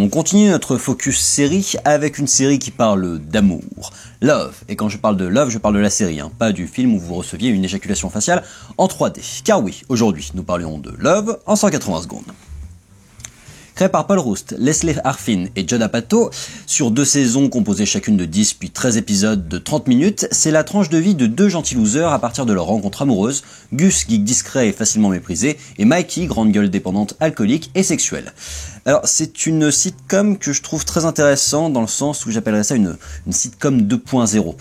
On continue notre focus série avec une série qui parle d'amour. Love. Et quand je parle de Love, je parle de la série, pas du film où vous receviez une éjaculation faciale en 3D. Car oui, aujourd'hui, nous parlions de Love en 180 secondes. Créé par Paul Rust, Leslie Arfin et Judd Apatow, sur 2 saisons composées chacune de 10 puis 13 épisodes de 30 minutes, c'est la tranche de vie de 2 gentils losers à partir de leur rencontre amoureuse, Gus, geek discret et facilement méprisé, et Mikey, grande gueule dépendante, alcoolique et sexuelle. Alors c'est une sitcom que je trouve très intéressante dans le sens où j'appellerais ça une sitcom 2.0.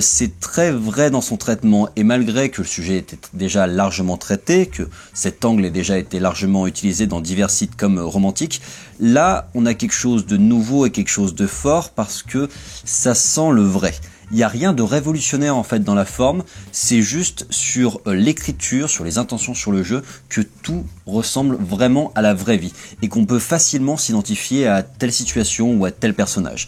C'est très vrai dans son traitement et malgré que le sujet était déjà largement traité, que cet angle ait déjà été largement utilisé dans divers sitcoms romantiques, là on a quelque chose de nouveau et quelque chose de fort parce que ça sent le vrai. Il n'y a rien de révolutionnaire en fait dans la forme, c'est juste sur l'écriture, sur les intentions, sur le jeu, que tout ressemble vraiment à la vraie vie et qu'on peut facilement s'identifier à telle situation ou à tel personnage.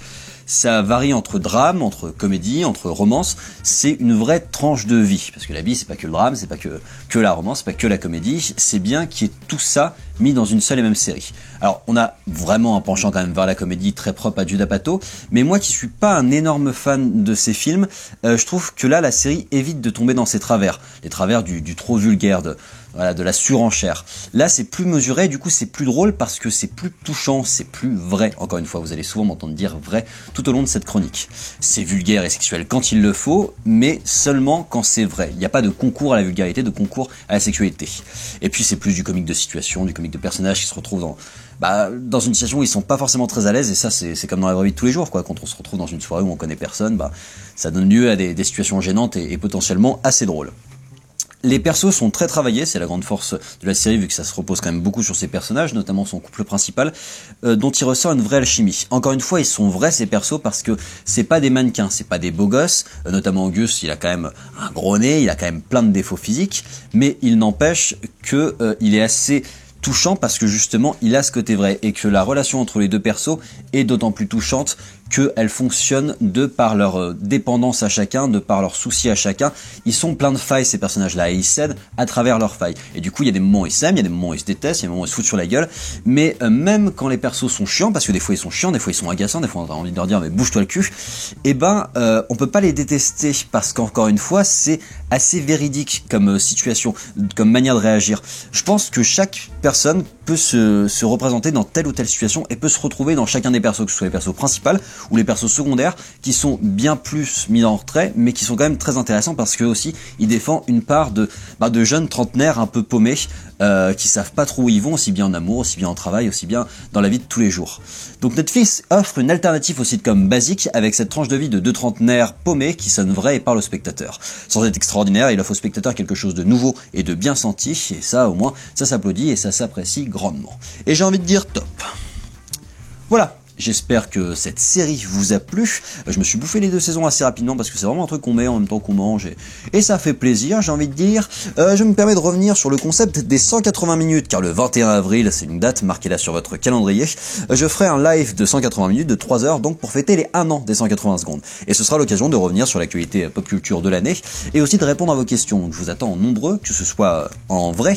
Ça varie entre drame, entre comédie, entre romance, c'est une vraie tranche de vie, parce que la vie c'est pas que le drame, c'est pas que la romance, c'est pas que la comédie, c'est bien qu'il y ait tout ça mis dans une seule et même série. Alors on a vraiment un penchant quand même vers la comédie très propre à Judd Apatow, mais moi qui suis pas un énorme fan de ces films, je trouve que là la série évite de tomber dans ces travers, les travers du trop vulgaire, de la surenchère. Là c'est plus mesuré, du coup c'est plus drôle parce que c'est plus touchant, c'est plus vrai. Encore une fois, vous allez souvent m'entendre dire vrai tout au long de cette chronique. C'est vulgaire et sexuel quand il le faut, mais seulement quand c'est vrai. Il n'y a pas de concours à la vulgarité, de concours à la sexualité. Et puis c'est plus du comique de situation, du comique de personnages qui se retrouvent dans une situation où ils sont pas forcément très à l'aise, et ça c'est comme dans la vraie vie de tous les jours, quoi. Quand on se retrouve dans une soirée où on connaît personne, ça donne lieu à des situations gênantes et potentiellement assez drôles. Les persos sont très travaillés, c'est la grande force de la série vu que ça se repose quand même beaucoup sur ses personnages, notamment son couple principal, dont il ressort une vraie alchimie. Encore une fois, ils sont vrais ces persos parce que c'est pas des mannequins, c'est pas des beaux gosses, notamment Gus, il a quand même un gros nez, il a quand même plein de défauts physiques, mais il n'empêche que il est assez touchant parce que justement il a ce côté vrai et que la relation entre les deux persos est d'autant plus touchante qu'elle fonctionne de par leur dépendance à chacun, de par leurs soucis à chacun. Ils sont pleins de failles ces personnages-là et ils cèdent à travers leurs failles. Et du coup il y a des moments où ils s'aiment, il y a des moments où ils se détestent, il y a des moments où ils se foutent sur la gueule, mais même quand les persos sont chiants, parce que des fois ils sont chiants, des fois ils sont agaçants, des fois on a envie de leur dire mais bouge-toi le cul, on peut pas les détester parce qu'encore une fois c'est assez véridique comme situation, comme manière de réagir. Je pense que chaque personne peut se représenter dans telle ou telle situation et peut se retrouver dans chacun des persos, que ce soit les persos principaux ou les persos secondaires qui sont bien plus mis en retrait mais qui sont quand même très intéressants parce que aussi ils défendent une part de jeunes trentenaires un peu paumés qui savent pas trop où ils vont, aussi bien en amour, aussi bien en travail, aussi bien dans la vie de tous les jours. Donc Netflix offre une alternative au sitcom basique avec cette tranche de vie de 2 trentenaires paumés qui sonne vrai et parle au spectateur. Sans être extraordinaire, il offre au spectateur quelque chose de nouveau et de bien senti, et ça au moins ça s'applaudit et ça s'apprécie grandement. Et j'ai envie de dire top. Voilà. J'espère que cette série vous a plu. Je me suis bouffé les 2 saisons assez rapidement parce que c'est vraiment un truc qu'on met en même temps qu'on mange et ça fait plaisir, j'ai envie de dire. Je me permets de revenir sur le concept des 180 minutes car le 21 avril, c'est une date, marquez-la sur votre calendrier. Je ferai un live de 180 minutes de 3 heures donc pour fêter les 1 an des 180 secondes. Et ce sera l'occasion de revenir sur l'actualité pop culture de l'année et aussi de répondre à vos questions. Donc je vous attends en nombreux, que ce soit en vrai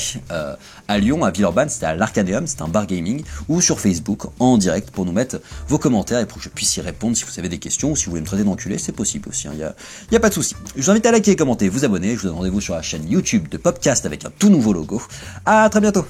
à Lyon, à Villeurbanne, c'était à l'Arcadeum, c'est un bar gaming, ou sur Facebook en direct pour nous mettre vos commentaires et pour que je puisse y répondre si vous avez des questions ou si vous voulez me traiter d'enculé, c'est possible aussi, y a pas de souci. Je vous invite à liker, commenter, vous abonner, je vous donne rendez-vous sur la chaîne YouTube de Popcast avec un tout nouveau logo. À très bientôt.